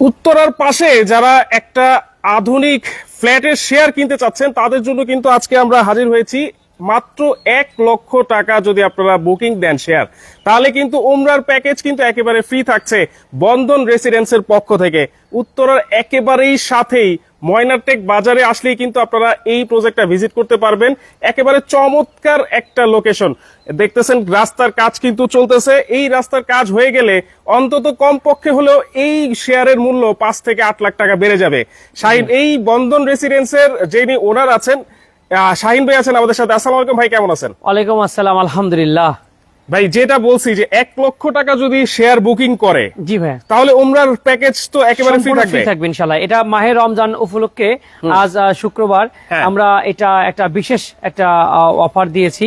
উত্তরার পাশে যারা একটা আধুনিক ফ্ল্যাটের শেয়ার কিনতে চাচ্ছেন তাদের জন্য কিন্তু আজকে আমরা হাজির হয়েছি। মাত্র 1 লক্ষ টাকা যদি আপনারা বুকিং দেন শেয়ার, তাহলে কিন্তু উমরার প্যাকেজ কিন্তু একেবারে ফ্রি থাকছে বন্ধন রেসিডেন্সের পক্ষ থেকে। উত্তরার একেবারেই সাথেই ময়নারটেক বাজারে আসলেই কিন্তু আপনারা এই প্রজেক্টটা ভিজিট করতে পারবেন। একেবারে চমৎকার একটা লোকেশন, দেখতেছেন রাস্তার কাজ কিন্তু চলতেছে। এই রাস্তার কাজ হয়ে গেলে অন্তত কমপক্ষে হলেও এই শেয়ারের মূল্য 5 থেকে 8 লাখ টাকা বেড়ে যাবে। শাহিন, এই বন্ধন রেসিডেন্সের যিনি ওনার আছেন শাহিন ভাই আছেন আমাদের সাথে। আসসালামু আলাইকুম ভাই, কেমন আছেন? ওয়ালাইকুম আসসালাম, আলহামদুলিল্লাহ। ভাই যেটা বলছি যে 1 লক্ষ টাকা যদি শেয়ার বুকিং করে, জি ভাই, তাহলে উমরার প্যাকেজ তো একেবারে ফ্রি থাকবে ইনশাআল্লাহ। এটা মাহে রমজান উপলক্ষে আজ শুক্রবার আমরা এটা একটা বিশেষ একটা অফার দিয়েছি।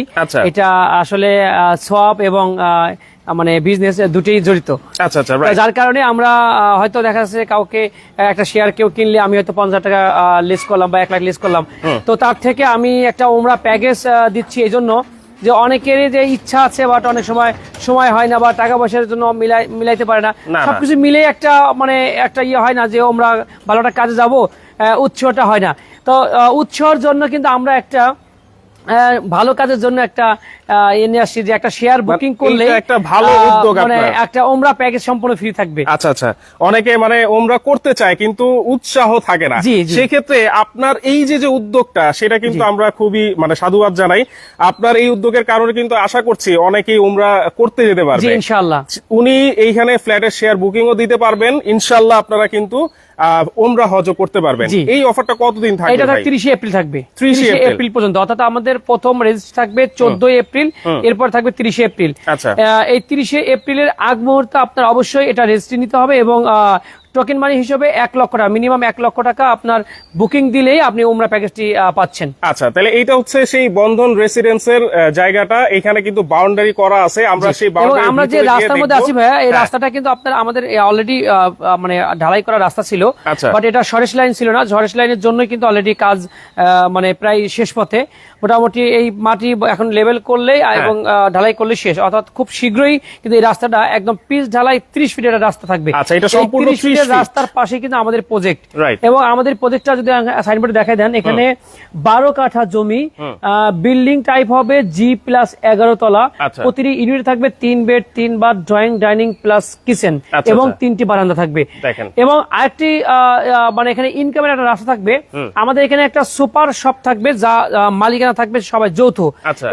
এটা আসলে সওয়াব এবং মানে বিজনেস দুটেই জড়িত। আচ্ছা আচ্ছা, যার কারণে আমরা হয়তো দেখা যাচ্ছে কাউকে একটা শেয়ার কেউ কিনলে আমি হয়তো 50,000 টাকা লিস্ট করলাম বা 1 লাখ লিস্ট করলাম, তো তার থেকে আমি একটা উমরা প্যাকেজ দিচ্ছি। এই জন্য যে অনেকেরই যে ইচ্ছা আছে বাট অনেক সময় হয় না বা টাকা পয়সার জন্য মিলাইতে পারে না, সবকিছু মিলে একটা মানে একটা ইয়ে হয় না যে আমরা ভালো একটা কাজে যাবো, উৎসটা হয় না। তো উৎসর জন্য কিন্তু আমরা একটা ভালো কাজের জন্য একটা এনে আসছি যে একটা শেয়ার বুকিং করলে একটা ভালো উদ্যোগ, মানে একটা ওমরা প্যাকেজ সম্পূর্ণ ফ্রি থাকবে। আচ্ছা আচ্ছা, অনেকে মানে ওমরা করতে চায় কিন্তু উৎসাহ থাকে না, সেই ক্ষেত্রে আপনার এই যে উদ্যোগটা সেটা কিন্তু আমরা খুবই মানে সাধুবাদ জানাই। আপনার এই উদ্যোগের কারণে কিন্তু আশা করছি অনেকেই ওমরা করতে যেতে পারবে ইনশাআল্লাহ। উনি এইখানে ফ্ল্যাটের শেয়ার বুকিংও দিতে পারবেন, ইনশাআল্লাহ আপনারা কিন্তু ওমরা হজও করতে পারবেন। এই অফারটা কতদিন থাকবে? এটা 30 এপ্রিল থাকবে, 30 এপ্রিল পর্যন্ত। অর্থাৎ আমাদের প্রথম রেজিস্ট্রেশন থাকবে 14 এপ্রিল, এরপর থাকবে 30 এপ্রিল। এই 30 এপ্রিলের আগ মুহূর্তে আপনার অবশ্যই এটা রেজিস্ট্রি নিতে হবে এবং টোকেন মানি হিসেবে 1 লক্ষ টাকা, মিনিমাম 1 লক্ষ টাকা আপনার বুকিং দিলেই আপনি উমরা প্যাকেজটি পাচ্ছেন। আচ্ছা, তাহলে এইটা হচ্ছে সেই বন্ধন রেসিডেন্সের জায়গাটা। এখানে কিন্তু বাউন্ডারি করা আছে, আমরা সেই বাউন্ডারি আমরা যে রাস্তার মধ্যে আছি ভাইয়া, এই রাস্তাটা কিন্তু আপনার আমাদের অলরেডি মানে ঢালাই করা রাস্তা ছিল, বাট এটা সরেশ লাইন ছিল না। সরেশ লাইনের জন্য কিন্তু অলরেডি কাজ মানে প্রায় শেষ পথে। মোটামুটি এই মাটি এখন লেভেল করলেই এবং ঢালাই করলে শেষ, অর্থাৎ খুব শীঘ্রই কিন্তু এই রাস্তাটা একদম পিচ ঢালাই 30 ফিটের রাস্তা থাকবে। আচ্ছা, এটা সম্পূর্ণ 30 ফিটের রাস্তার পাশে কিন্তু আমাদের প্রজেক্ট, এবং আমাদের প্রজেক্টটা যদি সাইনবোর্ডে দেখাই দেন, এখানে 12 কাঠা জমি, বিল্ডিং টাইপ হবে G+11 তলা। প্রতিটি ইউনিটে থাকবে 3 bed 3 bath, drawing dining plus kitchen এবং 3টি বারান্দা থাকবে। এবং আরেকটি মানে এখানে ইনকামের একটা রাস্তা থাকবে। আমাদের এখানে একটা সুপার শপ থাকবে, যা মালিকানা থাকবে সবাই যৌথ,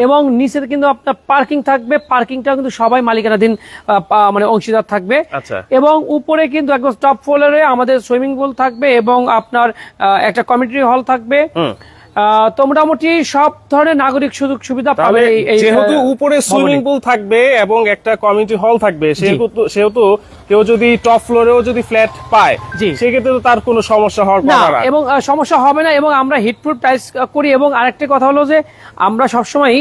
এবং নিচে কিন্তু আপনার পার্কিং থাকবে। পার্কিংটা কিন্তু সবাই মালিকানাধীন মানে অংশীদার থাকবে। এবং উপরে কিন্তু একদম টপ ফ্লোরে আমাদের সুইমিং পুল থাকবে এবং আপনার একটা কমিউনিটি হল থাকবে। তো মোটামুটি সব ধরনের নাগরিক সুযোগ সুবিধা পাবে। যেহেতু উপরে সুইমিং পুল থাকবে এবং একটা কমিউনিটি হল থাকবে, সেহেতু কেউ যদি টপ ফ্লোরেও যদি ফ্ল্যাট পায়, সেক্ষেত্রে তো তার কোনো সমস্যা হওয়ার কথা না, এবং সমস্যা হবে না। এবং আমরা হিটপ্রুফ টাইলস করি। এবং আরেকটা কথা হলো যে আমরা সবসময়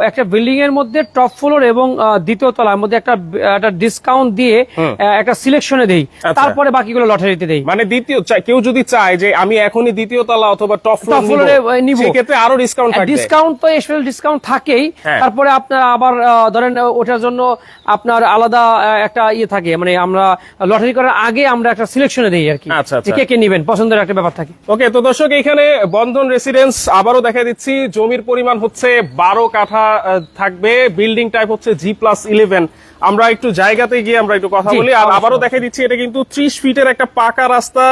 একটা বিল্ডিং এর মধ্যে টপ ফ্লোর এবং দ্বিতীয় তলার মধ্যে একটা ডিসকাউন্ট দিয়ে একটা সিলেকশনে দেই, তারপরে বাকিগুলো লটারিতে দেই। মানে দ্বিতীয় কেউ যদি চায় যে আমি এখনই দ্বিতীয় তলা অথবা টপ ফ্লোরে নিব, সেক্ষেত্রে আরো ডিসকাউন্ট থাকবে। ডিসকাউন্ট তো স্পেশাল ডিসকাউন্ট থাকেই। তারপরে আপনার আবার ধরেন ওটার জন্য আপনার আলাদা একটা ইয়ে থাকে, মানে আমরা লটারি করার আগে আমরা একটা সিলেকশনে দেই আর কি, কে কে নেবেন, পছন্দের একটা ব্যাপার থাকে। ওকে, তো দর্শক এখানে বন্ধন রেসিডেন্স আবারও দেখা দিচ্ছি। জমির পরিমাণ হচ্ছে 12 কাঠা থাকবে, বিল্ডিং টাইপ হচ্ছে G+11। আমরা একটু জায়গাতে গিয়ে আমরা একটু কথা বলি। আর আবারও দেখা দিচ্ছি এটা কিন্তু 30 ফিটের একটা পাকা রাস্তা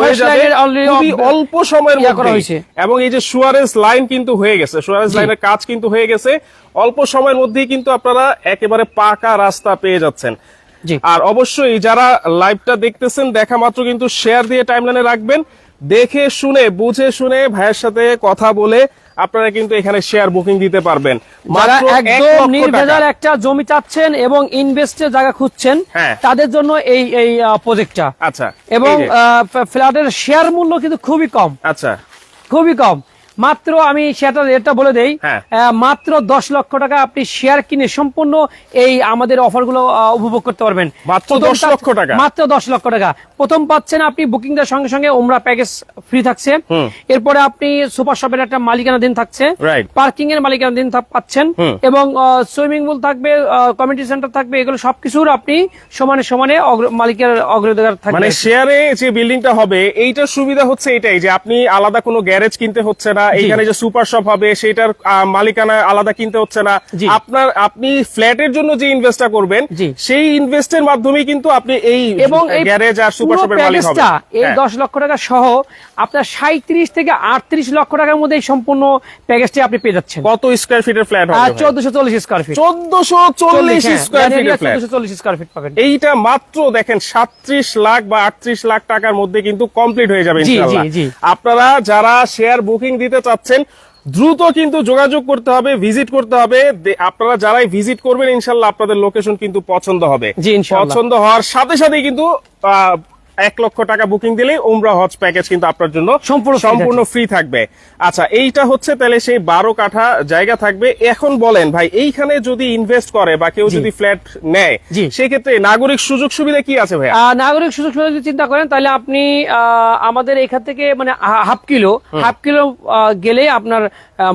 হয়ে যাবে খুবই অল্প সময়ের মধ্যে। এবং এই যে সুয়ারেজ লাইন কিন্তু হয়ে গেছে, সুয়ারেজ লাইনের কাজ কিন্তু হয়ে গেছে, অল্প সময়ের মধ্যেই কিন্তু আপনারা একেবারে পাকা রাস্তা পেয়ে যাচ্ছেন। আর অবশ্যই যারা লাইভটা দেখতেছেন, দেখা মাত্র কিন্তু শেয়ার দিয়ে টাইমলাইনে রাখবেন। দেখে শুনে বুঝে শুনে ভাইয়ের সাথে কথা বলে আপনারা কিন্তু এখানে শেয়ার বুকিং দিতে পারবেন। যারা একদম নির্ভেজাল একটা জমি চাচ্ছেন এবং ইনভেস্টের জায়গা খুঁজছেন, তাদের জন্য এই প্রজেক্টটা। আচ্ছা, এবং ফ্ল্যাটের শেয়ার মূল্য কিন্তু খুবই কম, আচ্ছা খুবই কম। মাত্র আমি শেয়ারটার রেটটা বলে দেই, মাত্র 10 লক্ষ টাকা আপনি শেয়ার কিনে সম্পূর্ণ এই আমাদের অফারগুলো উপভোগ করতে পারবেন। মাত্র 10 লক্ষ টাকা, মাত্র 10 লক্ষ টাকা। প্রথম পাচ্ছেন আপনি বুকিং দেওয়ার সঙ্গে সঙ্গে উমরা প্যাকেজ ফ্রি থাকছে। এরপরে আপনি সুপার শপের একটা মালিকানা দিন থাকছে, পার্কিং এর মালিকানা দিন পাচ্ছেন, এবং সুইমিং পুল থাকবে, কমিউনিটি সেন্টার থাকবে। এগুলো সবকিছুর আপনি সমানে সমানে মালিকের অগ্রাধিকার থাকবে। মানে শেয়ারে যে বিল্ডিংটা হবে এইটার সুবিধা হচ্ছে এটাই যে আপনি আলাদা কোনো গ্যারেজ কিনতে হচ্ছে না, এইখানে যে সুপার শপ হবে সেটার মালিকানা আলাদা কিনতে হচ্ছে না। আপনি ফ্ল্যাটের জন্য যে ইনভেস্টটা করবেন সেই ইনভেস্টের মাধ্যমে কিন্তু আপনি এই এবং গ্যারেজ আর সুপার শপের মালিক হবেন। এই 10 লক্ষ টাকা সহ আপনার 37 থেকে 38 লক্ষ টাকার মধ্যে সম্পূর্ণ প্যাকেজটি আপনি পেয়ে যাচ্ছেন। কত স্কয়ার ফিটের ফ্ল্যাট হবে? 1440 স্কয়ার ফিট। 1440 স্কয়ার ফিটের ফ্ল্যাট, 1440 স্কয়ার ফিট পাবেন। এইটা মাত্র দেখেন 37 লাখ বা 38 লাখ টাকার মধ্যে কিন্তু কমপ্লিট হয়ে যাবে ইনশাআল্লাহ। আপনারা যারা শেয়ার বুকিং দিতে চাচ্ছেন দ্রুত কিন্তু যোগাযোগ করতে হবে, ভিজিট করতে হবে। আপনারা যারাই ভিজিট করবেন ইনশাআল্লাহ আপনাদের লোকেশন কিন্তু পছন্দ হবে। পছন্দ হওয়ার সাথে সাথেই কিন্তু 1 লক্ষ টাকা বুকিং দিলেই উমরা হজ প্যাকেজ কিন্তু আপনার জন্য সম্পূর্ণ ফ্রি থাকবে। আচ্ছা, এইটা হচ্ছে তাহলে সেই 12 কাঠা জায়গা থাকবে। এখন বলেন ভাই, এইখানে যদি ইনভেস্ট করে বা কেউ যদি ফ্ল্যাট নেয় সেক্ষেত্রে নাগরিক সুযোগ সুবিধা কি আছে ভাই? নাগরিক সুযোগ সুবিধা যদি চিন্তা করেন তাহলে আপনি আমাদের এখান থেকে মানে হাফ কিলো গেলে আপনার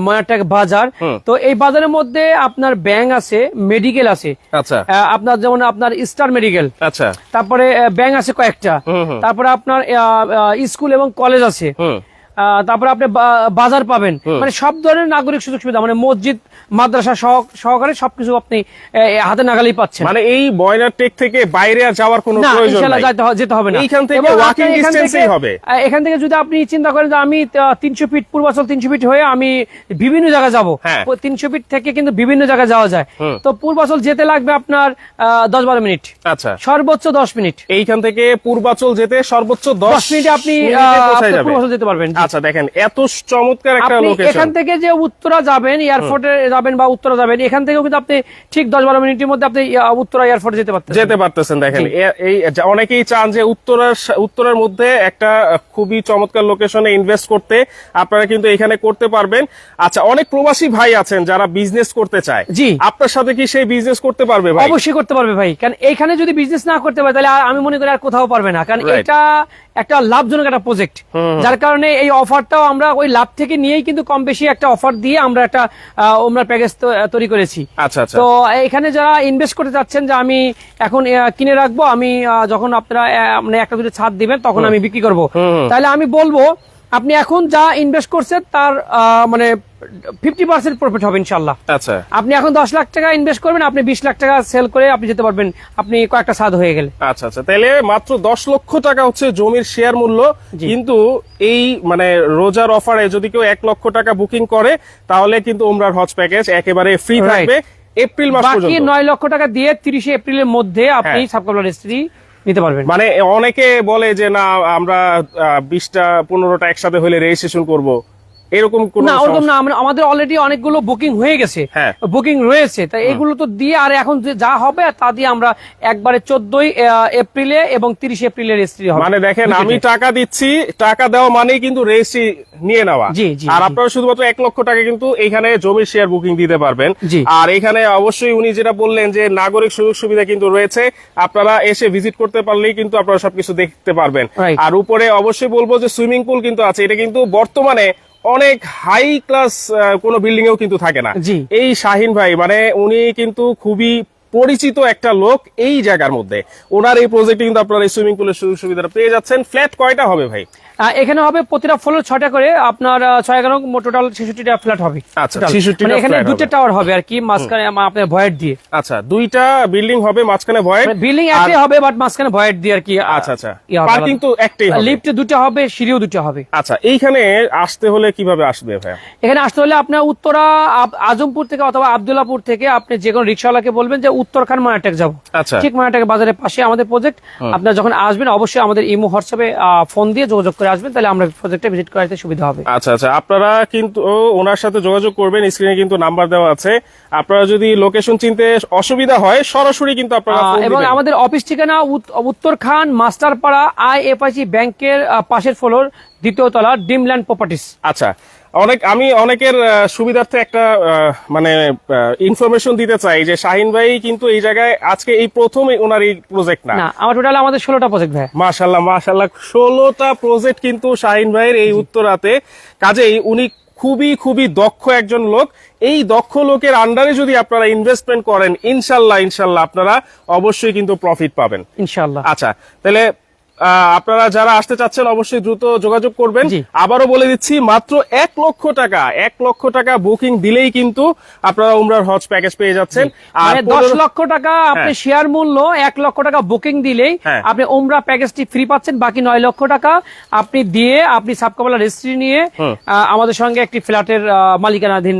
ময়ারটাক বাজার, তো এই বাজারের মধ্যে আপনার ব্যাংক আছে, মেডিকেল আছে। আচ্ছা, আপনার যেমন আপনার স্টার মেডিকেল, আচ্ছা, তারপরে ব্যাংক আছে কয়েকটা, তারপরে আপনার স্কুল এবং কলেজ আছে, তারপরে আপনি বাজার পাবেন। মানে সব ধরনের নাগরিক সুযোগ সুবিধা, মানে মসজিদ মাদ্রাসা সহকারে সবকিছু আপনি হাতে নাগালেই পাচ্ছেন। মানে এই ময়নার টেক থেকে বাইরে আর যাওয়ার কোনো প্রয়োজন নাই, যেতে হবে না, এইখান থেকে ওয়াকিং ডিসটেন্সই হবে। এখান থেকে যদি আপনি চিন্তা করেন যে আমি 300 ফিট পূর্বাচল 300 ফিট হয়ে আমি বিভিন্ন জায়গায় যাব, 300 ফিট থেকে কিন্তু বিভিন্ন জায়গায় যাওয়া যায়। তো পূর্বাচল যেতে লাগবে আপনার 10-12 মিনিট, আচ্ছা, সর্বোচ্চ 10 মিনিট। এইখান থেকে পূর্বাচল যেতে সর্বোচ্চ 10 মিনিটে আপনি পূর্বাচল যেতে পারবেন। আচ্ছা, দেখেন এত চমৎকার একটা লোকেশন। এখান থেকে যে উত্তরা যাবেন, এয়ারপোর্টে যাবেন বা উত্তরা যাবেন, এখান থেকেও কিন্তু আপনি ঠিক 10-12 মিনিটের মধ্যে আপনি উত্তরা এয়ারপোর্টে যেতে পারতেছেন। দেখেন এই অনেকেই চান যে উত্তরার মধ্যে একটা খুবই চমৎকার লোকেশনে ইনভেস্ট করতে, আপনারা কিন্তু এখানে করতে পারবেন। আচ্ছা, অনেক প্রবাসী ভাই আছেন যারা বিজনেস করতে চায়, জি, আপনার সাথে কি সেই বিজনেস করতে পারবে ভাই? অবশ্যই করতে পারবে ভাই, কারণ এখানে যদি বিজনেস না করতে পারে তাহলে আমি মনে করি আর কোথাও পারবে না, কারণ এটা একটা লাভজনক একটা প্রজেক্ট, যার কারণে এই অফারটাও আমরা ওই লাভ থেকে নিয়েই কিন্তু কম বেশি একটা অফার দিয়ে আমরা একটা ওমরা প্যাকেজ তৈরি করেছি। আচ্ছা, আচ্ছা, তো এখানে যারা ইনভেস্ট করতে চাচ্ছেন যে আমি এখন কিনে রাখবো, আমি যখন আপনারা মানে একটা দুটো ছাদ দিবেন তখন আমি বিক্রি করবো, তাহলে আমি বলবো আপনি এখন যা ইনভেস্ট করছেন তার মানে 50% প্রফিট হবে ইনশাআল্লাহ। আচ্ছা, আপনি এখন 10 লাখ টাকা ইনভেস্ট করবেন, আপনি 20 লাখ টাকা সেল করে আপনি যেতে পারবেন, আপনি কয়েকটা ছাদ হয়ে গেলে। আচ্ছা, আচ্ছা, তাহলে মাত্র 10 লক্ষ টাকা হচ্ছে জমির শেয়ার মূল্য, কিন্তু এই মানে রোজার অফারে যদি কেউ 1 লক্ষ টাকা বুকিং করে তাহলে কিন্তু উমরার হজ প্যাকেজ একেবারে ফ্রি থাকবে এপ্রিল মাস পর্যন্ত। বাকি 9 লক্ষ টাকা দিয়ে 30 এপ্রিলের মধ্যে আপনি সাবকমপ্লিট রেজিস্ট্রি নিতে পারবেন। মানে অনেকে বলে যে না আমরা 20টা 15টা একসাথে হলে রেজিস্ট্রেশন করব, এরকম না, ওরকম না, আমাদের অলরেডি অনেকগুলো বুকিং হয়ে গেছে, বুকিং রয়েছে, তাই এগুলো তো দিয়ে আর এখন যা হবে তা দিয়ে আমরা একবারে 14 এপ্রিলে এবং 30 এপ্রিলে রেজিস্ট্রি হবে। মানে দেখেন, আমি টাকা দিচ্ছি, টাকা দেওয়া মানেই কিন্তু রেজিস্ট্রি নিয়ে নেওয়া, আর আপনারা শুধুমাত্র 1 লক্ষ টাকা কিন্তু এখানে জমির শেয়ার বুকিং দিতে পারবেন। আর এখানে অবশ্যই উনি যেটা বললেন যে নাগরিক সুযোগ সুবিধা কিন্তু রয়েছে, আপনারা এসে ভিজিট করতে পারলেই কিন্তু আপনারা সবকিছু দেখতে পারবেন। আর উপরে অবশ্যই বলবো যে সুইমিং পুল কিন্তু আছে, এটা কিন্তু বর্তমানে অনেক হাই ক্লাস কোন বিল্ডিং এও কিন্তু থাকে না। এই শাহিন ভাই মানে উনি কিন্তু খুবই পরিচিত একটা লোক এই জায়গার মধ্যে, ওনার এই প্রজেক্টে কিন্তু আপনারা এই সুইমিং পুলের সুযোগ সুবিধাটা পেয়ে যাচ্ছেন। ফ্ল্যাট কয়টা হবে ভাই? এখানে হবে প্রতিটা ফ্লোর 6টা করে, আপনার 6-11 টোটাল 66টা ফ্ল্যাট হবে। আচ্ছা, 66টা এখানে দুটো টাওয়ার হবে আর কি, মাঝখানে আপনার ভয়েড দিয়ে। আচ্ছা, দুইটা বিল্ডিং হবে, মাঝখানে ভয়েড, বিল্ডিং একটাই হবে বাট মাঝখানে ভয়েড দিয়ে আর কি। আচ্ছা, আচ্ছা, পার্কিং তো একটাই হবে, লিফট দুটো হবে, সিঁড়িও দুটো হবে। আচ্ছা, এইখানে আসতে হলে কিভাবে আসবে ভাই? এখানে আসতে হলে আপনার উত্তরা আজমপুর থেকে অথবা আব্দুল্লাহপুর থেকে আপনি যে কোনো রিকশাওয়ালাকে বলবেন যে উত্তরখান ময়ারটেক যাবো, ঠিক ময়ারটেক বাজারের পাশে আমাদের প্রজেক্ট। আপনারা যখন আসবেন অবশ্যই আমাদের ইমো হোয়াটসঅ্যাপে ফোন দিয়ে যোগাযোগ করে আসবেন, তাহলে আমরা প্রজেক্টে ভিজিট করাতে সুবিধা হবে। আচ্ছা, আচ্ছা, আপনারা কিন্তু ওনার সাথে যোগাযোগ করবেন, স্ক্রিনে কিন্তু নাম্বার দেওয়া আছে, আপনারা যদি লোকেশন চিনতে অসুবিধা হয় সরাসরি কিন্তু আপনারা ফোন দিবেন। এবং আমাদের অফিস ঠিকানা উত্তরখান মাস্টারপাড়া IFIC ব্যাংকের পাশের ফ্লোর, 2য় তলা, ড্রিমল্যান্ড প্রপার্টিজ। আচ্ছা, আমি অনেকের সুবিধার্থে একটা মানে ইনফরমেশন দিতে চাই যে শাহিন ভাই কিন্তু এই জায়গায় আজকে এই প্রথম ওনার এই প্রজেক্ট না, আমার টোটাল আমাদের 16টা প্রজেক্ট ভাই। মাশাআল্লাহ 16টা প্রজেক্ট কিন্তু শাহিন ভাইয়ের এই উত্তরাতে। কাজেই উনি খুবই খুবই দক্ষ একজন লোক। এই দক্ষ লোকের আন্ডারে যদি আপনারা ইনভেস্টমেন্ট করেন, ইনশাল্লাহ আপনারা অবশ্যই কিন্তু প্রফিট পাবেন ইনশাআল্লাহ। আচ্ছা, তাহলে আপনারা যারা আসতে চাচ্ছেন অবশ্যই দ্রুত যোগাযোগ করবেন। আবারও বলে দিচ্ছি, মাত্র 1 লক্ষ টাকা বুকিং দিলেই কিন্তু আপনারা উমরার হজ প্যাকেজ পেয়ে যাচ্ছেন। আর 10 লক্ষ টাকা আপনি শেয়ার মূল্য 1 লক্ষ টাকা বুকিং দিলেই আপনি উমরা প্যাকেজটি ফ্রি পাচ্ছেন। বাকি 9 লক্ষ টাকা আপনি দিয়ে আপনি সাবকাবলা রেজিস্ট্রি নিয়ে আমাদের সঙ্গে একটি ফ্ল্যাটের মালিকানাধীন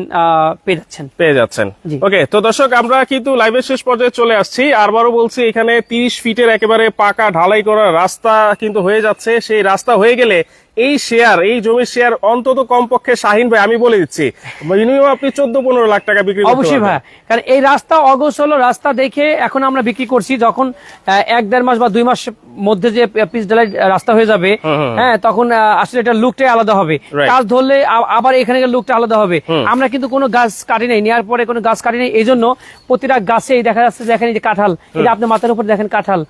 পেয়ে যাচ্ছেন। ওকে, তো দর্শক আমরা কিন্তু লাইভের শেষ পর্যায়ে চলে আসছি। আবারও বলছি, এখানে 30 ফিটের একেবারে পাকা ঢালাই করা রাস্তা কিন্তু হয়ে যাচ্ছে। সেই রাস্তা হয়ে গেলে এই জমির শেয়ার অন্তত কমপক্ষে শাহিন ভাই আমি বলে দিচ্ছি মিনিমাম আপনি 14-15 লাখ টাকা বিক্রি করতে পারবেন। অবশ্যই ভাই, কারণ এই রাস্তা অগোছালো রাস্তা দেখে এখন আমরা বিক্রি করছি। যখন 1-1.5 মাস বা 2 মাস মধ্যে যে পিচ ঢালাই রাস্তা হয়ে যাবে, হ্যাঁ, তখন আসলে এটা লুকটাই আলাদা হবে। কাজ ধরলে আবার এখানে লুকটা আলাদা হবে। আমরা কিন্তু কোনো গাছ কাটি নাই, নেওয়ার পরে কোনো গাছ কাটি নাই। এই জন্য প্রতিটা গাছে দেখা যাচ্ছে, দেখেন এই যে কাঁঠাল, এটা আপনার মাথার উপর দেখেন কাঁঠাল,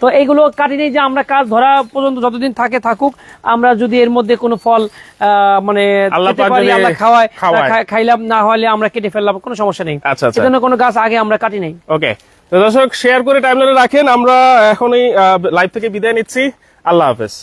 তো এইগুলো কাটি নেই যে আমরা কাজ ধরা পর্যন্ত যতদিন থাকুক, আমরা যদি এর মধ্যে কোনো ফল মানে খাইলাম, না হলে আমরা কেটে ফেললাম, কোনো সমস্যা নেই। সেজন্য কোনো গাছ আগে আমরা কাটি নাই। ওকে, তো দর্শক শেয়ার করে টাইমলাইনে রাখেন। আমরা এখনই লাইভ থেকে বিদায় নিচ্ছি। আল্লাহ হাফেজ।